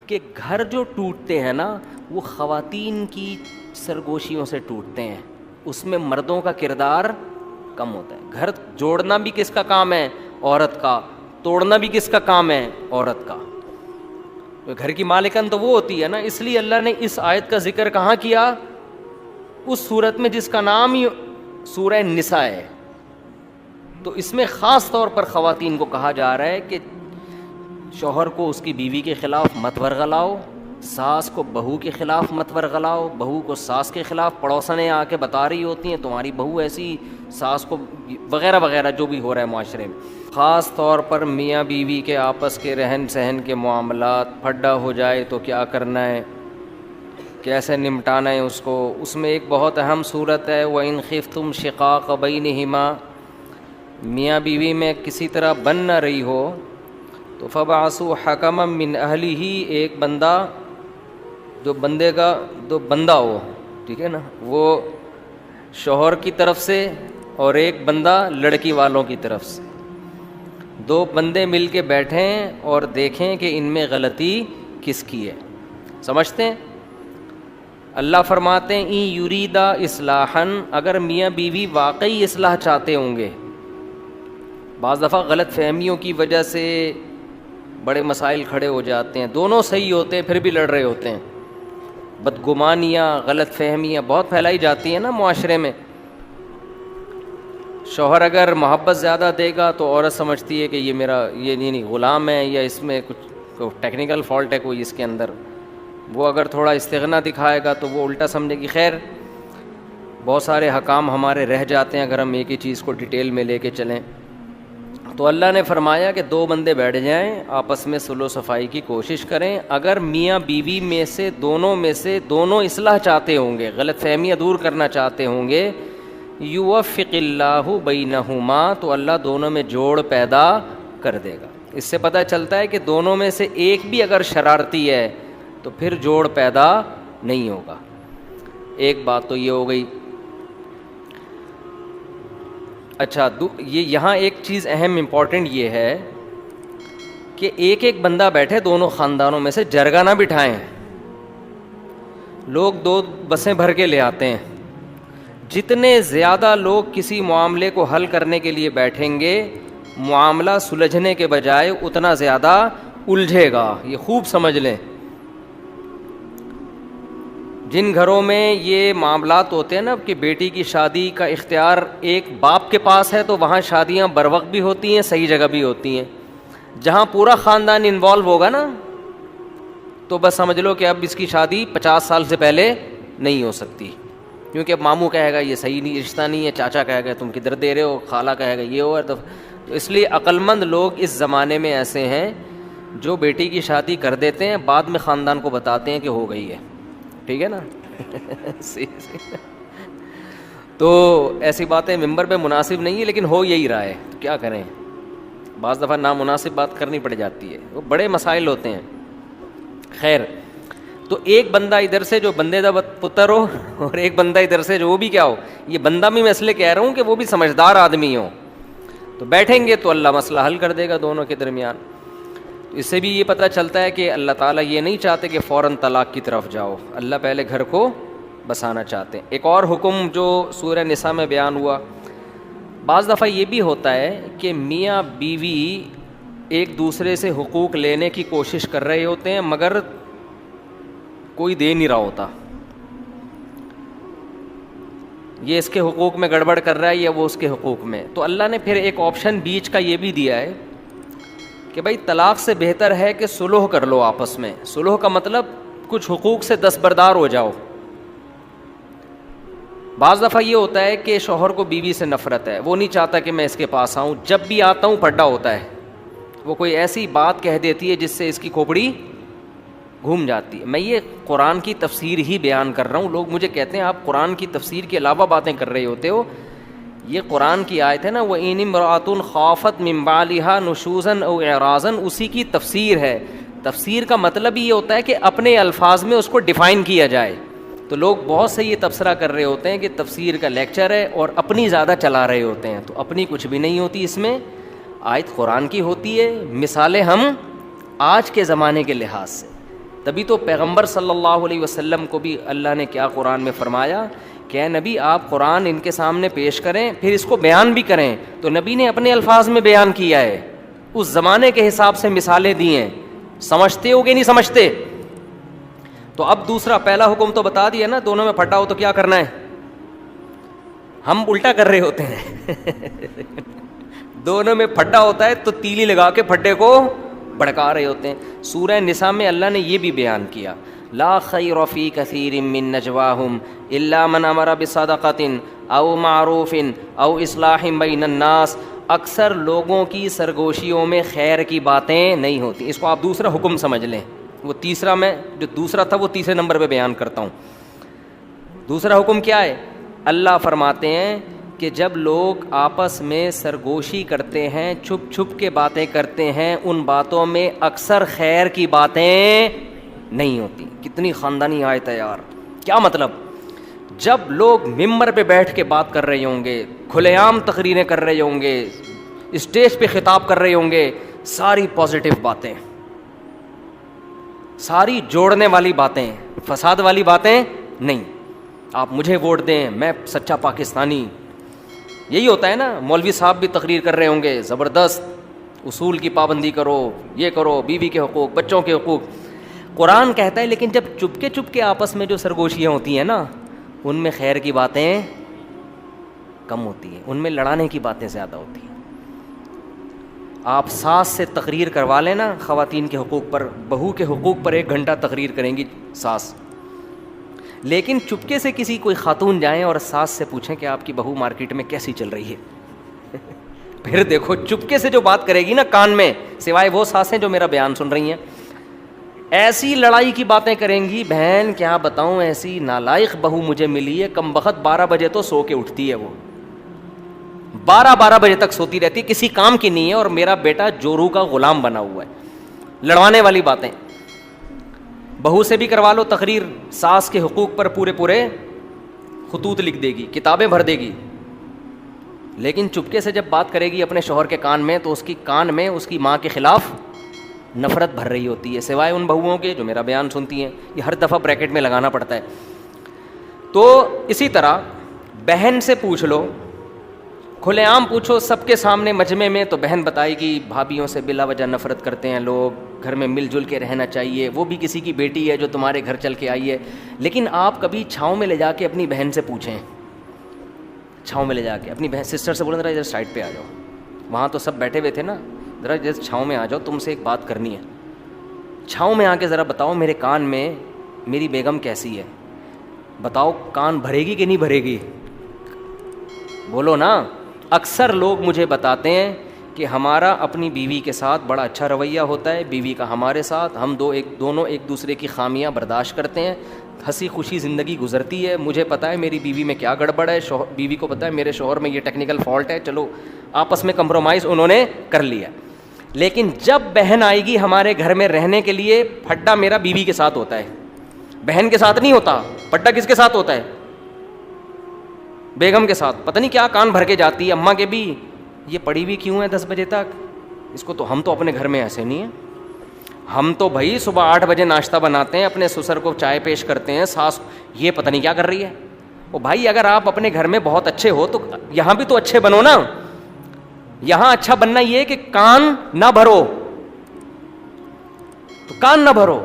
کہ گھر جو ٹوٹتے ہیں نا وہ خواتین کی سرگوشیوں سے ٹوٹتے ہیں, اس میں مردوں کا کردار کم ہوتا ہے. گھر جوڑنا بھی کس کا کام ہے؟ عورت کا. توڑنا بھی کس کا کام ہے؟ عورت کا. گھر کی مالکن تو وہ ہوتی ہے نا. اس لیے اللہ نے اس آیت کا ذکر کہاں کیا؟ اس سورت میں جس کا نام ہی سورہ نساء ہے. تو اس میں خاص طور پر خواتین کو کہا جا رہا ہے کہ شوہر کو اس کی بیوی کے خلاف مت ورغلاؤ, ساس کو بہو کے خلاف مت ورغلاؤ, بہو کو ساس کے خلاف. پڑوسنیں آ کے بتا رہی ہوتی ہیں تمہاری بہو ایسی, ساس کو وغیرہ وغیرہ جو بھی ہو رہا ہے معاشرے میں. خاص طور پر میاں بیوی کے آپس کے رہن سہن کے معاملات پھڈا ہو جائے تو کیا کرنا ہے, کیسے نمٹانا ہے اس کو. اس میں ایک بہت اہم صورت ہے وَإِنْ خِفْتُمْ شِقَاقَ بَيْنِهِمَا, میاں بیوی میں کسی طرح بن نہ رہی ہو تو فَبَعَثُوا حَكَمًا مِّنْ أَهْلِهِ, ایک بندہ جو بندے کا جو بندہ ہو, ٹھیک ہے نا, وہ شوہر کی طرف سے اور ایک بندہ لڑکی والوں کی طرف سے. دو بندے مل کے بیٹھیں اور دیکھیں کہ ان میں غلطی کس کی ہے. سمجھتے ہیں؟ اللہ فرماتے ہیں اِن یریدا اصلاحا, اگر میاں بیوی واقعی اصلاح چاہتے ہوں گے. بعض دفعہ غلط فہمیوں کی وجہ سے بڑے مسائل کھڑے ہو جاتے ہیں, دونوں صحیح ہوتے ہیں پھر بھی لڑ رہے ہوتے ہیں. بدگمانیاں, غلط فہمیاں بہت پھیلائی جاتی ہیں نا معاشرے میں. شوہر اگر محبت زیادہ دے گا تو عورت سمجھتی ہے کہ یہ میرا یہ نہیں غلام ہے, یا اس میں کچھ ٹیکنیکل فالٹ ہے کوئی اس کے اندر. وہ اگر تھوڑا استغنا دکھائے گا تو وہ الٹا سمجھے گی. خیر بہت سارے حکام ہمارے رہ جاتے ہیں اگر ہم ایک ہی چیز کو ڈیٹیل میں لے کے چلیں. تو اللہ نے فرمایا کہ دو بندے بیٹھ جائیں, آپس میں صلح و صفائی کی کوشش کریں. اگر میاں بیوی میں سے دونوں اصلاح چاہتے ہوں گے, غلط فہمیاں دور کرنا چاہتے ہوں گے, یوفق اللہ بینہما, تو اللہ دونوں میں جوڑ پیدا کر دے گا. اس سے پتہ چلتا ہے کہ دونوں میں سے ایک بھی اگر شرارتی ہے تو پھر جوڑ پیدا نہیں ہوگا. ایک بات تو یہ ہو گئی. اچھا یہ یہاں ایک چیز اہم امپورٹنٹ یہ ہے کہ ایک ایک بندہ بیٹھے دونوں خاندانوں میں سے, جرگہ نہ بٹھائیں. لوگ دو بسیں بھر کے لے آتے ہیں. جتنے زیادہ لوگ کسی معاملے کو حل کرنے کے لیے بیٹھیں گے, معاملہ سلجھنے کے بجائے اتنا زیادہ الجھے گا. یہ خوب سمجھ لیں. جن گھروں میں یہ معاملات ہوتے ہیں نا کہ بیٹی کی شادی کا اختیار ایک باپ کے پاس ہے, تو وہاں شادیاں بروقت بھی ہوتی ہیں, صحیح جگہ بھی ہوتی ہیں. جہاں پورا خاندان انوالو ہوگا نا تو بس سمجھ لو کہ اب اس کی شادی 50 سال سے پہلے نہیں ہو سکتی, کیونکہ اب ماموں کہے گا یہ صحیح نہیں رشتہ نہیں ہے, چاچا کہے گا تم کدھر دے رہے ہو, خالہ کہے گا یہ ہو. تو اس لیے عقلمند لوگ اس زمانے میں ایسے ہیں جو بیٹی کی شادی کر دیتے ہیں, بعد میں خاندان کو بتاتے ہیں کہ ہو گئی ہے. ٹھیک ہے نا. تو ایسی باتیں ممبر پہ مناسب نہیں ہے, لیکن ہو یہی رہا ہے, کیا کریں. بعض دفعہ نامناسب بات کرنی پڑ جاتی ہے, وہ بڑے مسائل ہوتے ہیں. خیر, تو ایک بندہ ادھر سے جو بندے دا پتر ہو اور ایک بندہ ادھر سے جو وہ بھی کیا ہو, یہ بندہ بھی میں اس لیے کہہ رہا ہوں کہ وہ بھی سمجھدار آدمی ہو, تو بیٹھیں گے تو اللہ مسئلہ حل کر دے گا دونوں کے درمیان. اس سے بھی یہ پتہ چلتا ہے کہ اللہ تعالیٰ یہ نہیں چاہتے کہ فوراً طلاق کی طرف جاؤ, اللہ پہلے گھر کو بسانا چاہتے ہیں. ایک اور حکم جو سورہ نساء میں بیان ہوا, بعض دفعہ یہ بھی ہوتا ہے کہ میاں بیوی ایک دوسرے سے حقوق لینے کی کوشش کر رہے ہوتے ہیں مگر کوئی دے نہیں رہا ہوتا. یہ اس کے حقوق میں گڑبڑ کر رہا ہے یا وہ اس کے حقوق میں. تو اللہ نے پھر ایک آپشن بیچ کا یہ بھی دیا ہے کہ بھائی طلاق سے بہتر ہے کہ صلح کر لو آپس میں. صلح کا مطلب کچھ حقوق سے دستبردار ہو جاؤ. بعض دفعہ یہ ہوتا ہے کہ شوہر کو بیوی سے نفرت ہے, وہ نہیں چاہتا کہ میں اس کے پاس آؤں, جب بھی آتا ہوں پھڈا ہوتا ہے. وہ کوئی ایسی بات کہہ دیتی ہے جس سے اس کی کھوپڑی گھوم جاتی ہے. میں یہ قرآن کی تفسیر ہی بیان کر رہا ہوں. لوگ مجھے کہتے ہیں آپ قرآن کی تفسیر کے علاوہ باتیں کر رہے ہوتے ہو. یہ قرآن کی آیت ہے نا, وَإِنِ امْرَأَةٌ خَافَتْ مِنْ بَعْلِهَا نُشُوزًا أَوْ إِعْرَاضًا, اسی کی تفسیر ہے. تفسیر کا مطلب یہ ہوتا ہے کہ اپنے الفاظ میں اس کو ڈیفائن کیا جائے. تو لوگ بہت سے یہ تبصرہ کر رہے ہوتے ہیں کہ تفسیر کا لیکچر ہے اور اپنی زیادہ چلا رہے ہوتے ہیں. تو اپنی کچھ بھی نہیں ہوتی اس میں, آیت قرآن کی ہوتی ہے, مثالیں ہم آج کے زمانے کے لحاظ سے. تبھی تو پیغمبر صلی اللہ علیہ وسلم کو بھی اللہ نے کیا قرآن میں فرمایا کہ اے نبی آپ قرآن ان کے سامنے پیش کریں پھر اس کو بیان بھی کریں. تو نبی نے اپنے الفاظ میں بیان کیا ہے, اس زمانے کے حساب سے مثالیں دی ہیں. سمجھتے ہو کہ نہیں سمجھتے؟ تو اب دوسرا, پہلا حکم تو بتا دیا نا, دونوں میں پھٹا ہو تو کیا کرنا ہے. ہم الٹا کر رہے ہوتے ہیں دونوں میں پھٹا ہوتا ہے تو تیلی لگا کے پھٹے کو بھڑکا رہے ہوتے ہیں. سورہ نساء میں اللہ نے یہ بھی بیان کیا, لا خیر فی کثیر من نجواہم الا من امر بصدقۃ او معروف او اصلاح بین الناس. اکثر لوگوں کی سرگوشیوں میں خیر کی باتیں نہیں ہوتی. اس کو آپ دوسرا حکم سمجھ لیں. وہ تیسرا, میں جو دوسرا تھا وہ تیسرے نمبر پہ بیان کرتا ہوں. دوسرا حکم کیا ہے؟ اللہ فرماتے ہیں کہ جب لوگ آپس میں سرگوشی کرتے ہیں, چھپ چھپ کے باتیں کرتے ہیں, ان باتوں میں اکثر خیر کی باتیں نہیں ہوتی. کتنی خاندانی آیت ہے یار. کیا مطلب؟ جب لوگ ممبر پہ بیٹھ کے بات کر رہے ہوں گے, کھلے عام تقریریں کر رہے ہوں گے, اسٹیج پہ خطاب کر رہے ہوں گے, ساری پازیٹیو باتیں, ساری جوڑنے والی باتیں, فساد والی باتیں نہیں. آپ مجھے ووٹ دیں, میں سچا پاکستانی. یہی ہوتا ہے نا. مولوی صاحب بھی تقریر کر رہے ہوں گے, زبردست اصول کی پابندی کرو, یہ کرو, بیوی کے حقوق, بچوں کے حقوق. قرآن کہتا ہے لیکن جب چپ کے آپس میں جو سرگوشیاں ہوتی ہیں نا, ان میں خیر کی باتیں کم ہوتی ہیں, ان میں لڑانے کی باتیں زیادہ ہوتی ہیں. آپ ساس سے تقریر کروا لیں نا خواتین کے حقوق پر, بہو کے حقوق پر 1 گھنٹہ تقریر کریں گی ساس, لیکن چپکے سے کسی کوئی خاتون جائیں اور ساس سے پوچھیں کہ آپ کی بہو مارکیٹ میں کیسی چل رہی ہے پھر دیکھو چپکے سے جو بات کرے گی نا کان میں, سوائے وہ ساسیں جو میرا بیان سن رہی ہیں, ایسی لڑائی کی باتیں کریں گی. بہن کیا بتاؤں, ایسی نالائق بہو مجھے ملی ہے, کم بخت 12 بجے تو سو کے اٹھتی ہے, وہ 12 بجے تک سوتی رہتی ہے, کسی کام کی نہیں ہے, اور میرا بیٹا جورو کا غلام بنا ہوا ہے. لڑوانے والی باتیں. بہو سے بھی کروا لو تقریر, ساس کے حقوق پر پورے خطوط لکھ دے گی, کتابیں بھر دے گی, لیکن چپکے سے جب بات کرے گی اپنے شوہر کے کان میں تو اس کی کان میں اس کی ماں کے خلاف نفرت بھر رہی ہوتی ہے, سوائے ان بہوؤں کے جو میرا بیان سنتی ہیں. یہ ہر دفعہ بریکٹ میں لگانا پڑتا ہے. تو اسی طرح بہن سے پوچھ لو, کھلے عام پوچھو سب کے سامنے مجمع میں, تو بہن بتائے گی بھابھیوں سے بلا وجہ نفرت کرتے ہیں لوگ, گھر میں مل جل کے رہنا چاہیے, وہ بھی کسی کی بیٹی ہے جو تمہارے گھر چل کے آئی ہے. لیکن آپ کبھی چھاؤں میں لے جا کے اپنی بہن سے پوچھیں, چھاؤں میں لے جا کے اپنی بہن سسٹر سے بولیں ذرا ادھر سائڈ پہ آ جاؤ, وہاں تو سب بیٹھے ہوئے تھے نا, ذرا جیسے چھاؤں میں آ جاؤ, تم سے ایک بات کرنی ہے. چھاؤں میں آ کے ذرا بتاؤ میرے کان میں میری بیگم کیسی ہے, بتاؤ کان بھرے گی کہ نہیں بھرے گی, بولو نا. اکثر لوگ مجھے بتاتے ہیں کہ ہمارا اپنی بیوی کے ساتھ بڑا اچھا رویہ ہوتا ہے, بیوی کا ہمارے ساتھ, ہم دونوں ایک دوسرے کی خامیاں برداشت کرتے ہیں, ہنسی خوشی زندگی گزرتی ہے. مجھے پتہ ہے میری بیوی میں کیا گڑبڑ ہے, بیوی کو پتہ ہے میرے شوہر میں یہ ٹیکنیکل فالٹ ہے, چلو آپس میں کمپرومائز انہوں نے کر لیا. لیکن جب بہن آئے گی ہمارے گھر میں رہنے کے لیے, پھڈا میرا بیوی کے ساتھ ہوتا ہے, بہن کے ساتھ نہیں ہوتا. پھڈا کس کے ساتھ ہوتا ہے؟ بیگم کے ساتھ. پتہ نہیں کیا کان بھر کے جاتی ہے اماں کے بھی, یہ پڑی ہوئی کیوں ہے 10 بجے تک, اس کو تو ہم تو اپنے گھر میں ایسے نہیں ہیں, ہم تو بھائی صبح 8 بجے ناشتہ بناتے ہیں, اپنے سسر کو چائے پیش کرتے ہیں, ساس یہ پتہ نہیں کیا کر رہی ہے. او بھائی اگر آپ اپنے گھر میں بہت اچھے ہو تو یہاں بھی تو اچھے بنو نا. یہاں اچھا بننا یہ کہ کان نہ بھرو, تو کان نہ بھرو.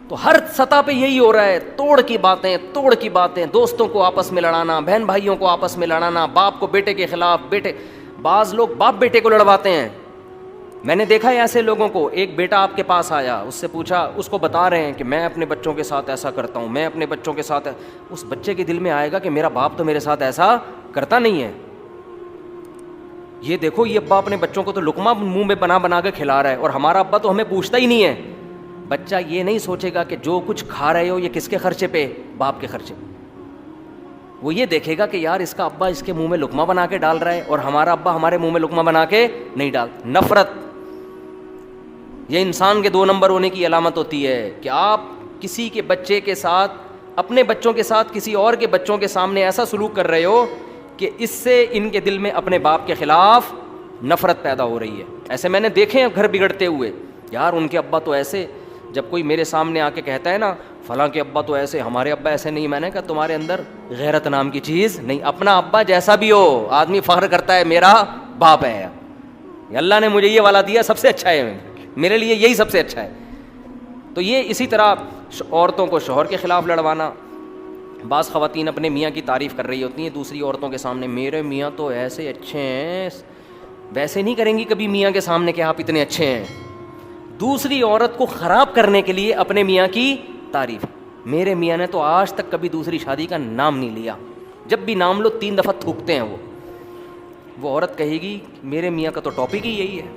تو ہر سطح پہ یہی ہو رہا ہے, توڑ کی باتیں, دوستوں کو آپس میں لڑانا, بہن بھائیوں کو آپس میں لڑانا, باپ کو بیٹے کے خلاف, بعض لوگ باپ بیٹے کو لڑواتے ہیں. میں نے دیکھا ہے ایسے لوگوں کو. ایک بیٹا آپ کے پاس آیا, اس سے پوچھا, اس کو بتا رہے ہیں کہ میں اپنے بچوں کے ساتھ ایسا کرتا ہوں, میں اپنے بچوں کے ساتھ, اس بچے کے دل میں آئے گا کہ میرا باپ تو میرے ساتھ ایسا کرتا نہیں ہے. یہ دیکھو یہ ابا اپنے بچوں کو تو لقمہ منہ میں بنا کے کھلا رہا ہے, اور ہمارا ابا تو ہمیں پوچھتا ہی نہیں ہے. بچہ یہ نہیں سوچے گا کہ جو کچھ کھا رہے ہو یہ کس کے خرچے پہ, باپ کے خرچے. وہ یہ دیکھے گا کہ یار اس کا ابا اس کے منہ میں لقمہ بنا کے ڈال رہا ہے, اور ہمارا ابا ہمارے منہ میں لقمہ بنا کے نہیں ڈال. نفرت یہ انسان کے 2 نمبر ہونے کی علامت ہوتی ہے, کہ آپ کسی کے بچے کے ساتھ, اپنے بچوں کے ساتھ کسی اور کے بچوں کے سامنے ایسا سلوک کر رہے ہو کہ اس سے ان کے دل میں اپنے باپ کے خلاف نفرت پیدا ہو رہی ہے. ایسے میں نے دیکھے ہیں گھر بگڑتے ہوئے, یار ان کے ابا تو ایسے, جب کوئی میرے سامنے آ کے کہتا ہے نا فلاں کے ابا تو ایسے, ہمارے ابا ایسے نہیں, میں نے کہا تمہارے اندر غیرت نام کی چیز نہیں. اپنا ابا جیسا بھی ہو آدمی فخر کرتا ہے میرا باپ ہے, اللہ نے مجھے یہ والا دیا سب سے اچھا ہے, میرے لیے یہی سب سے اچھا ہے. تو یہ اسی طرح عورتوں کو شوہر کے خلاف لڑوانا. بعض خواتین اپنے میاں کی تعریف کر رہی ہوتی ہیں دوسری عورتوں کے سامنے, میرے میاں تو ایسے اچھے ہیں. ویسے نہیں کریں گی کبھی میاں کے سامنے کہ آپ اتنے اچھے ہیں. دوسری عورت کو خراب کرنے کے لیے اپنے میاں کی تعریف. میرے میاں نے تو آج تک کبھی دوسری شادی کا نام نہیں لیا, جب بھی نام لو 3 دفعہ تھوکتے ہیں. وہ عورت کہے گی میرے میاں کا تو ٹاپک ہی یہی ہے.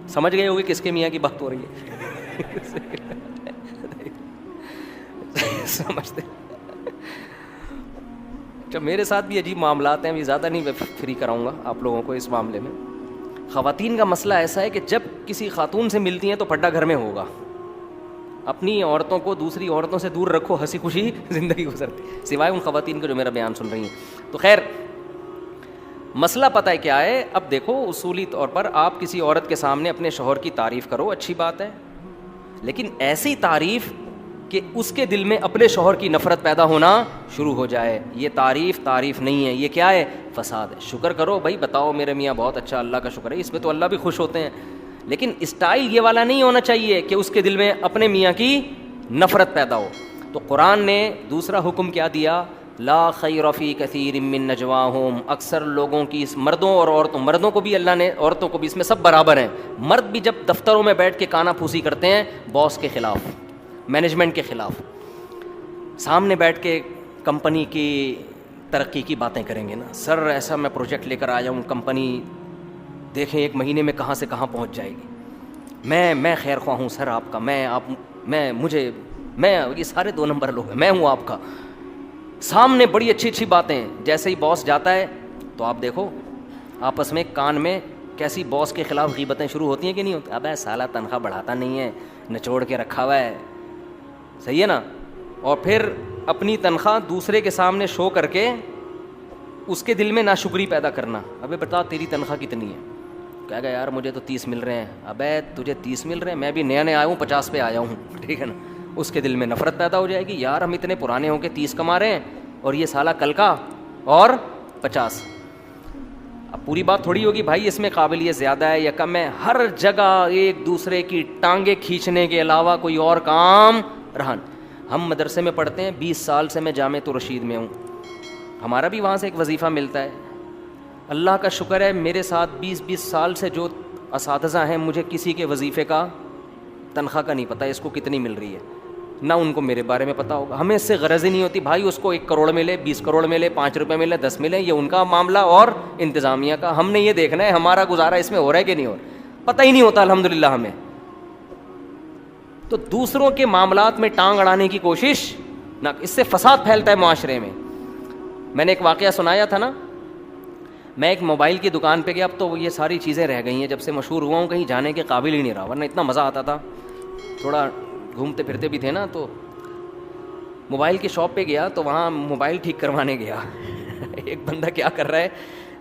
سمجھ گئے ہوگے کس کے میاں کی بات ہو رہی ہے. سمجھتے. جب میرے ساتھ بھی عجیب معاملات ہیں, بھی زیادہ نہیں فری کراؤں گا آپ لوگوں کو اس معاملے میں. خواتین کا مسئلہ ایسا ہے کہ جب کسی خاتون سے ملتی ہیں تو پھڈا گھر میں ہوگا. اپنی عورتوں کو دوسری عورتوں سے دور رکھو, ہنسی خوشی زندگی گزرتی, سوائے ان خواتین کو جو میرا بیان سن رہی ہیں. تو خیر مسئلہ پتہ ہے کیا ہے. اب دیکھو اصولی طور پر آپ کسی عورت کے سامنے اپنے شوہر کی تعریف کرو, اچھی بات ہے, لیکن ایسی تعریف کہ اس کے دل میں اپنے شوہر کی نفرت پیدا ہونا شروع ہو جائے. یہ تعریف نہیں ہے, یہ کیا ہے؟ فساد ہے. شکر کرو بھائی, بتاؤ میرے میاں بہت اچھا, اللہ کا شکر ہے, اس میں تو اللہ بھی خوش ہوتے ہیں. لیکن اسٹائل یہ والا نہیں ہونا چاہیے کہ اس کے دل میں اپنے میاں کی نفرت پیدا ہو. تو قرآن نے دوسرا حکم کیا دیا, لا خیر فی کثیر من نجواہم. اکثر لوگوں کی, اس مردوں اور عورتوں, مردوں کو بھی اللہ نے, عورتوں کو بھی, اس میں سب برابر ہیں. مرد بھی جب دفتروں میں بیٹھ کے کانا پھوسی کرتے ہیں باس کے خلاف, مینجمنٹ کے خلاف, سامنے بیٹھ کے کمپنی کی ترقی کی باتیں کریں گے نا, سر ایسا میں پروجیکٹ لے کر آیا ہوں, کمپنی دیکھیں 1 مہینے میں کہاں سے کہاں پہنچ جائے گی, میں خیر خواہ ہوں سر آپ کا, میں یہ سارے 2 نمبر لوگ ہیں, میں ہوں آپ کا. سامنے بڑی اچھی باتیں. جیسے ہی باس جاتا ہے تو آپ دیکھو آپس میں کان میں کیسی باس کے خلاف غیبتیں شروع ہوتی ہیں کہ نہیں ہوتی. ابے سالہ تنخواہ بڑھاتا نہیں ہے, نچوڑ کے رکھا ہوا ہے, صحیح ہے نا. اور پھر اپنی تنخواہ دوسرے کے سامنے شو کر کے اس کے دل میں ناشکری پیدا کرنا. ابے بتا تیری تنخواہ کتنی ہے؟ کہے گا یار مجھے تو 30 مل رہے ہیں. ابے تجھے 30 مل رہے ہیں, میں بھی نیا آیا ہوں, 50 پہ آیا ہوں, ٹھیک ہے نا. اس کے دل میں نفرت پیدا ہو جائے گی, یار ہم اتنے پرانے ہو کے 30 کما رہے ہیں اور یہ سالہ کل کا اور 50. اب پوری بات تھوڑی ہوگی بھائی اس میں قابلیت زیادہ ہے یا کم ہے. ہر جگہ ایک دوسرے کی ٹانگیں کھینچنے کے علاوہ کوئی اور کام رہا. ہم مدرسے میں پڑھتے ہیں, 20 سال سے میں جامعۃ الرشید میں ہوں, ہمارا بھی وہاں سے ایک وظیفہ ملتا ہے. اللہ کا شکر ہے میرے ساتھ 20 سال سے جو اساتذہ ہیں, مجھے کسی کے وظیفے کا تنخواہ کا نہیں پتہ اس کو کتنی مل رہی ہے, نہ ان کو میرے بارے میں پتہ ہوگا. ہمیں اس سے غرض ہی نہیں ہوتی بھائی اس کو 1 کروڑ ملے, 20 کروڑ ملے, 5 روپے ملے, 10 ملے, یہ ان کا معاملہ اور انتظامیہ کا. ہم نے یہ دیکھنا ہے ہمارا گزارا اس میں ہو رہا ہے کہ نہیں ہو رہا, پتہ ہی نہیں ہوتا الحمدللہ ہمیں. تو دوسروں کے معاملات میں ٹانگ اڑانے کی کوشش نہ, اس سے فساد پھیلتا ہے معاشرے میں. میں نے ایک واقعہ سنایا تھا نا, میں ایک موبائل کی دکان پہ گیا, اب تو یہ ساری چیزیں رہ گئی ہیں, جب سے مشہور ہوا ہوں کہیں جانے کے قابل ہی نہیں رہا, ورنہ اتنا مزہ آتا تھا, تھوڑا گھومتے پھرتے بھی تھے نا. تو موبائل کی شاپ پہ گیا تو وہاں موبائل ٹھیک کروانے گیا. ایک بندہ کیا کر رہا ہے,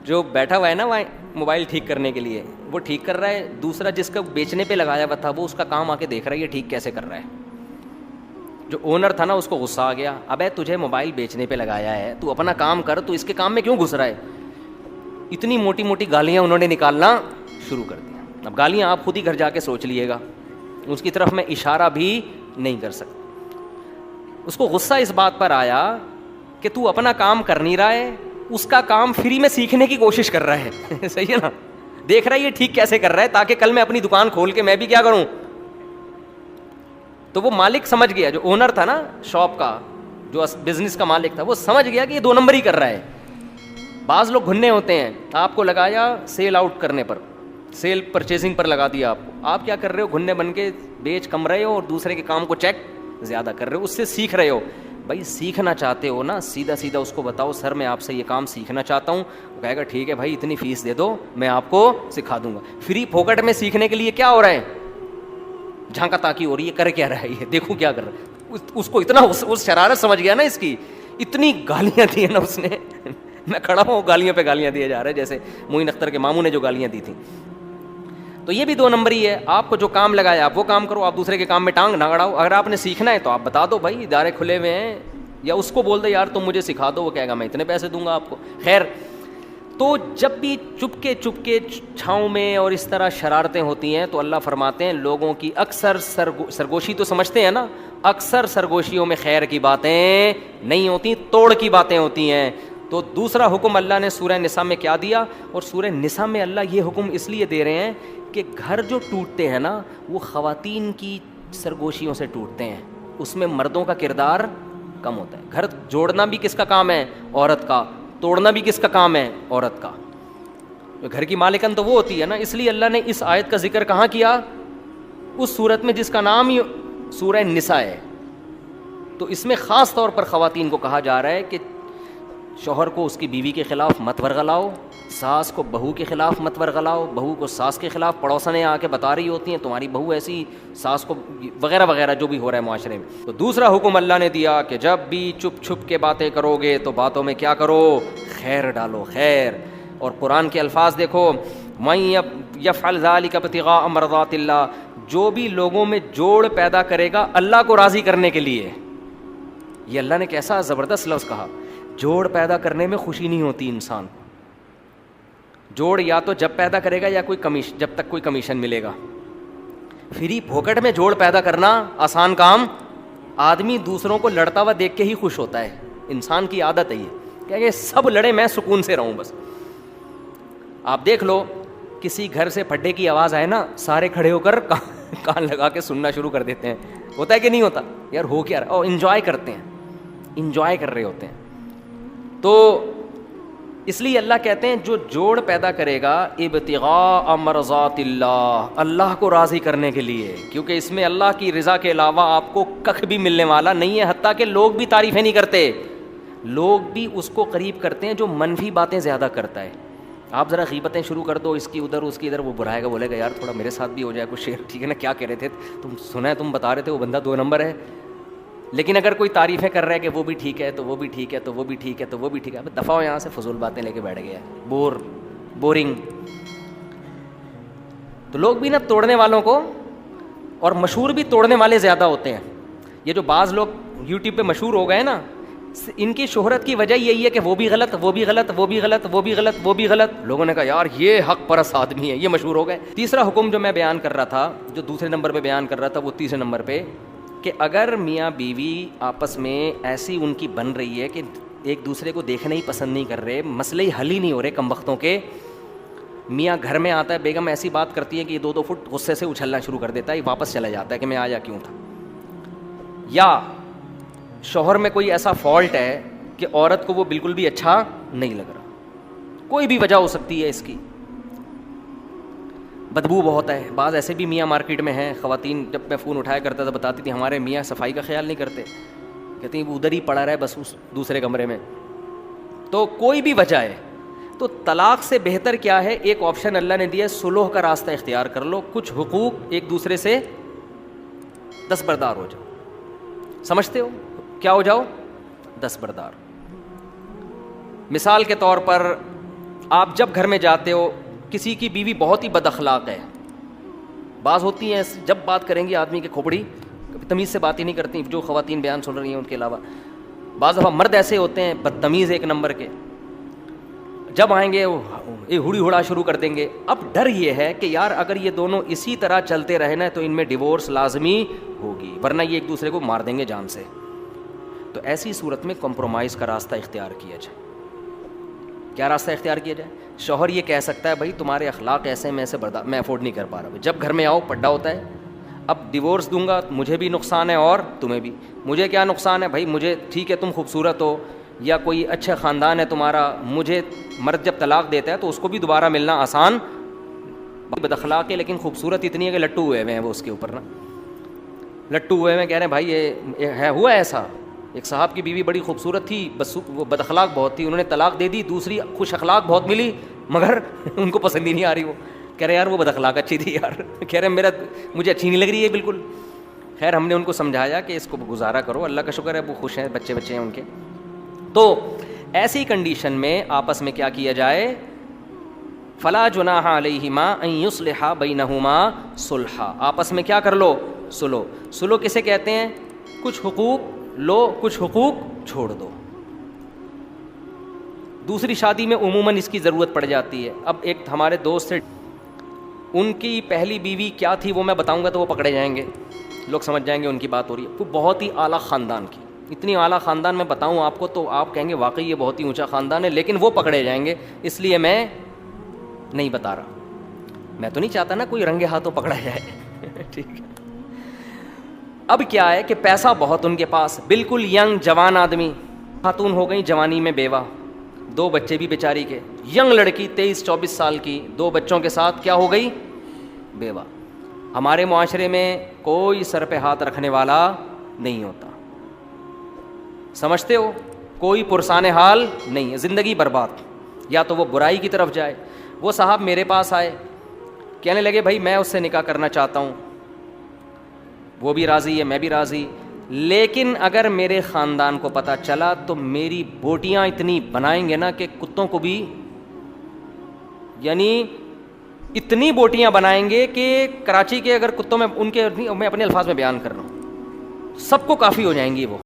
جو بیٹھا ہوا ہے نا وہاں موبائل ٹھیک کرنے کے لیے, وہ ٹھیک کر رہا ہے, دوسرا جس کا بیچنے پہ لگایا ہوا تھا وہ اس کا کام آ کے دیکھ رہا ہے یہ ٹھیک کیسے کر رہا ہے. جو اونر تھا نا اس کو غصہ آ گیا, ابے تجھے موبائل بیچنے پہ لگایا ہے, تو اپنا کام کر, تو اس کے کام میں کیوں گھس رہا ہے. اتنی موٹی موٹی گالیاں انہوں نے نکالنا شروع کر دیا. اب گالیاں آپ خود ہی گھر جا کے سوچ لیے گا, اس کی طرف میں اشارہ بھی نہیں کر سکتا. اس کو غصہ اس بات پر آیا کہ تو اپنا کام کر نہیں رہا ہے, اس کا کام فری میں سیکھنے کی کوشش کر رہا ہے. صحیح ہے نا, دیکھ رہا ہے یہ ٹھیک کیسے کر رہا ہے تاکہ کل میں اپنی دکان کھول کے میں بھی کیا کروں. تو وہ مالک سمجھ گیا, جو اونر تھا نا شاپ کا, جو بزنس کا مالک تھا, وہ سمجھ گیا کہ یہ 2 نمبر ہی کر رہا ہے. بعض لوگ گھننے ہوتے ہیں, آپ کو لگایا سیل آؤٹ کرنے پر, سیل پرچیزنگ پر لگا دیا آپ کو, آپ کیا کر رہے ہو, گھننے بن کے بیچ کم رہے ہو اور دوسرے کے کام کو چیک زیادہ کر رہے ہو, اس سے سیکھ رہے ہو. بھائی سیکھنا چاہتے ہو نا, سیدھا اس کو بتاؤ سر میں آپ سے یہ کام سیکھنا چاہتا ہوں. وہ کہے گا ٹھیک ہے بھائی اتنی فیس دے دو میں آپ کو سکھا دوں گا. فری پھوکٹ میں سیکھنے کے لیے کیا ہو رہا ہے, جھانکا تاکی ہو رہی ہے, کر کیا رہا ہے یہ, دیکھو کیا کر رہا ہے. اس کو اتنا اس شرارت سمجھ گیا نا اس کی, اتنی گالیاں دی ہیں نا اس نے. میں کھڑا ہوں, گالیاں پہ گالیاں دیے جا رہے ہیں, جیسے معین اختر کے ماموں نے جو گالیاں دی تھیں. تو تو یہ بھی 2 نمبری ہے. آپ کو جو کام لگایا آپ وہ کام کرو, آپ دوسرے کے کام میں ٹانگ نہ اڑاؤ. اگر آپ نے سیکھنا ہے تو آپ بتا دو بھائی ادارے کھلے ہوئے ہیں, یا اس کو بول دو یار تم مجھے سکھا دو, وہ کہے گا میں اتنے پیسے دوں گا آپ کو. خیر, تو جب بھی چپ کے چھاؤں میں اور اس طرح شرارتیں ہوتی ہیں تو اللہ فرماتے ہیں لوگوں کی اکثر سرگوشی تو سمجھتے ہیں نا, اکثر سرگوشیوں میں خیر کی باتیں نہیں ہوتی, توڑ کی باتیں ہوتی ہیں. تو دوسرا حکم اللہ نے سورہ نساء میں کیا دیا, اور سورہ نساء میں اللہ یہ حکم اس لیے دے رہے ہیں کہ گھر جو ٹوٹتے ہیں نا وہ خواتین کی سرگوشیوں سے ٹوٹتے ہیں, اس میں مردوں کا کردار کم ہوتا ہے. گھر جوڑنا بھی کس کا کام ہے؟ عورت کا. توڑنا بھی کس کا کام ہے؟ عورت کا. گھر کی مالکن تو وہ ہوتی ہے نا. اس لیے اللہ نے اس آیت کا ذکر کہاں کیا؟ اس سورت میں جس کا نام ہی سورہ نساء ہے. تو اس میں خاص طور پر خواتین کو کہا جا رہا ہے کہ شوہر کو اس کی بیوی کے خلاف مت ورغلاؤ, ساس کو بہو کے خلاف مت ورغلاؤ, بہو کو ساس کے خلاف. پڑوسنیں آ کے بتا رہی ہوتی ہیں تمہاری بہو ایسی, ساس کو وغیرہ وغیرہ جو بھی ہو رہا ہے معاشرے میں. تو دوسرا حکم اللہ نے دیا کہ جب بھی چپ چھپ کے باتیں کرو گے تو باتوں میں کیا کرو؟ خیر ڈالو, خیر. اور قرآن کے الفاظ دیکھو, مَن یفعل ذلک ابتغاء مرضات اللہ, جو بھی لوگوں میں جوڑ پیدا کرے گا اللہ کو راضی کرنے کے لیے. یہ اللہ نے کیسا زبردست لفظ کہا. جوڑ پیدا کرنے میں خوشی نہیں ہوتی انسان. جوڑ یا تو جب پیدا کرے گا یا کوئی کمیشن, جب تک کوئی کمیشن ملے گا. فری پھوکٹ میں جوڑ پیدا کرنا آسان کام. آدمی دوسروں کو لڑتا ہوا دیکھ کے ہی خوش ہوتا ہے. انسان کی عادت ہے یہ کہ سب لڑے میں سکون سے رہوں بس. آپ دیکھ لو کسی گھر سے پھڈے کی آواز آئے نا, سارے کھڑے ہو کر کان لگا کے سننا شروع کر دیتے ہیں. ہوتا ہے کہ نہیں ہوتا؟ یار ہو کیا رہا, اور انجوائے کرتے ہیں, انجوائے کر رہے ہوتے ہیں. تو اس لیے اللہ کہتے ہیں جو جوڑ پیدا کرے گا ابتغاء مرضات اللہ, اللہ کو راضی کرنے کے لیے, کیونکہ اس میں اللہ کی رضا کے علاوہ آپ کو کخ بھی ملنے والا نہیں ہے. حتیٰ کہ لوگ بھی تعریفیں نہیں کرتے, لوگ بھی اس کو قریب کرتے ہیں جو منفی باتیں زیادہ کرتا ہے. آپ ذرا غیبتیں شروع کر دو, اس کی ادھر اس کی ادھر, وہ برائے گا, بولے گا یار تھوڑا میرے ساتھ بھی ہو جائے کچھ شیئر, ٹھیک ہے نا, کیا کہہ رہے تھے تم, سنا ہے تم بتا رہے تھے وہ بندہ 2 نمبر ہے. لیکن اگر کوئی تعریفیں کر رہا ہے کہ وہ بھی ٹھیک ہے تو وہ بھی ٹھیک ہے تو وہ بھی ٹھیک ہے تو وہ بھی ٹھیک ہے, دفعہ ہو یہاں سے, فضول باتیں لے کے بیٹھ گیا, بورنگ. تو لوگ بھی نا توڑنے والوں کو, اور مشہور بھی توڑنے والے زیادہ ہوتے ہیں. یہ جو بعض لوگ یوٹیوب پہ مشہور ہو گئے نا, ان کی شہرت کی وجہ یہی ہے کہ وہ بھی غلط, وہ بھی غلط, وہ بھی غلط, وہ بھی غلط, وہ بھی غلط. لوگوں نے کہا یار یہ حق پرست آدمی ہے, یہ مشہور ہو گئے. تیسرا حکم جو میں بیان کر رہا تھا, جو دوسرے نمبر پہ بیان کر رہا تھا, وہ تیسرے نمبر پہ, کہ اگر میاں بیوی آپس میں ایسی ان کی بن رہی ہے کہ ایک دوسرے کو دیکھنا ہی پسند نہیں کر رہے, مسئلے حل ہی نہیں ہو رہے کم وقتوں کے. میاں گھر میں آتا ہے, بیگم ایسی بات کرتی ہے کہ یہ 2 فٹ غصے سے اچھلنا شروع کر دیتا ہے, واپس چلا جاتا ہے کہ میں آیا کیوں تھا. یا شوہر میں کوئی ایسا فالٹ ہے کہ عورت کو وہ بالکل بھی اچھا نہیں لگ رہا, کوئی بھی وجہ ہو سکتی ہے اس کی, بدبو بہت ہے. بعض ایسے بھی میاں مارکیٹ میں ہیں, خواتین جب میں فون اٹھایا کرتا تھا بتاتی تھی ہمارے میاں صفائی کا خیال نہیں کرتے, کہتے ہیں وہ ادھر ہی پڑا رہا ہے بس اس دوسرے کمرے میں. تو کوئی بھی وجہ ہے تو طلاق سے بہتر کیا ہے, ایک آپشن اللہ نے دیا ہے, صلح کا راستہ اختیار کر لو, کچھ حقوق ایک دوسرے سے دستبردار ہو جاؤ. سمجھتے ہو کیا ہو جاؤ؟ دستبردار. مثال کے طور پر آپ جب گھر میں جاتے ہو, کسی کی بیوی بہت ہی بد اخلاق ہے, بعض ہوتی ہیں جب بات کریں گی آدمی کے کھوپڑی, تمیز سے بات ہی نہیں کرتی, جو خواتین بیان سن رہی ہیں ان کے علاوہ. بعض دفعہ مرد ایسے ہوتے ہیں بدتمیز 1 نمبر کے, جب آئیں گے ہوڑی ہوڑا شروع کر دیں گے. اب ڈر یہ ہے کہ یار اگر یہ دونوں اسی طرح چلتے رہے نا تو ان میں ڈیورس لازمی ہوگی, ورنہ یہ ایک دوسرے کو مار دیں گے جان سے. تو ایسی صورت میں کمپرومائز کا راستہ اختیار کیا جائے. کیا راستہ اختیار کیا جائے؟ شوہر یہ کہہ سکتا ہے بھائی تمہارے اخلاق ایسے میں میں افورڈ نہیں کر پا رہا, جب گھر میں آؤ پڈا ہوتا ہے, اب ڈیورس دوں گا مجھے بھی نقصان ہے اور تمہیں بھی. مجھے کیا نقصان ہے بھائی, مجھے ٹھیک ہے تم خوبصورت ہو یا کوئی اچھا خاندان ہے تمہارا, مجھے مرد جب طلاق دیتا ہے تو اس کو بھی دوبارہ ملنا آسان, بد اخلاق ہے لیکن خوبصورت اتنی ہے کہ لٹو ہوئے ہیں وہ اس کے اوپر نا, لٹو ہوئے ہیں, کہہ رہے ہیں بھائی یہ ہے, ہوا ایسا. ایک صاحب کی بیوی بڑی خوبصورت تھی, بس وہ بد اخلاق بہت تھی, انہوں نے طلاق دے دی, دوسری خوش اخلاق بہت ملی مگر ان کو پسند ہی نہیں آ رہی. وہ کہہ رہے یار وہ بد اخلاق اچھی تھی یار, کہہ رہے مجھے اچھی نہیں لگ رہی ہے بالکل. خیر ہم نے ان کو سمجھایا کہ اس کو گزارا کرو, اللہ کا شکر ہے وہ خوش ہیں, بچے ہیں ان کے. تو ایسی کنڈیشن میں آپس میں کیا کیا جائے, فلا جناح علیہما ان یصلحا بینہما صلحا، آپس میں کیا کر لو؟ سلو. سلو کسے کہتے ہیں؟ کچھ حقوق لو کچھ حقوق چھوڑ دو. دوسری شادی میں عموماً اس کی ضرورت پڑ جاتی ہے. اب ایک ہمارے دوست سے، ان کی پہلی بیوی کیا تھی وہ میں بتاؤں گا تو وہ پکڑے جائیں گے، لوگ سمجھ جائیں گے ان کی بات ہو رہی ہے. وہ بہت ہی اعلیٰ خاندان کی، اتنی اعلیٰ خاندان میں بتاؤں آپ کو تو آپ کہیں گے واقعی یہ بہت ہی اونچا خاندان ہے، لیکن وہ پکڑے جائیں گے اس لیے میں نہیں بتا رہا. میں تو نہیں چاہتا نا کوئی رنگے ہاتھوں پکڑا جائے. ٹھیک ہے. اب کیا ہے کہ پیسہ بہت ان کے پاس، بالکل ینگ جوان آدمی، خاتون ہو گئی جوانی میں بیوہ، 2 بچے بھی بیچاری کے. ینگ لڑکی 23-24 سال کی 2 بچوں کے ساتھ کیا ہو گئی؟ بیوہ. ہمارے معاشرے میں کوئی سر پہ ہاتھ رکھنے والا نہیں ہوتا، سمجھتے ہو؟ کوئی پرسان حال نہیں ہے، زندگی برباد. یا تو وہ برائی کی طرف جائے. وہ صاحب میرے پاس آئے، کہنے لگے بھائی میں اس سے نکاح کرنا چاہتا ہوں، وہ بھی راضی ہے میں بھی راضی، لیکن اگر میرے خاندان کو پتہ چلا تو میری بوٹیاں اتنی بنائیں گے نا کہ کتوں کو بھی، یعنی اتنی بوٹیاں بنائیں گے کہ کراچی کے اگر کتوں میں ان کے، میں اپنے الفاظ میں بیان کر رہا ہوں، سب کو کافی ہو جائیں گی وہ.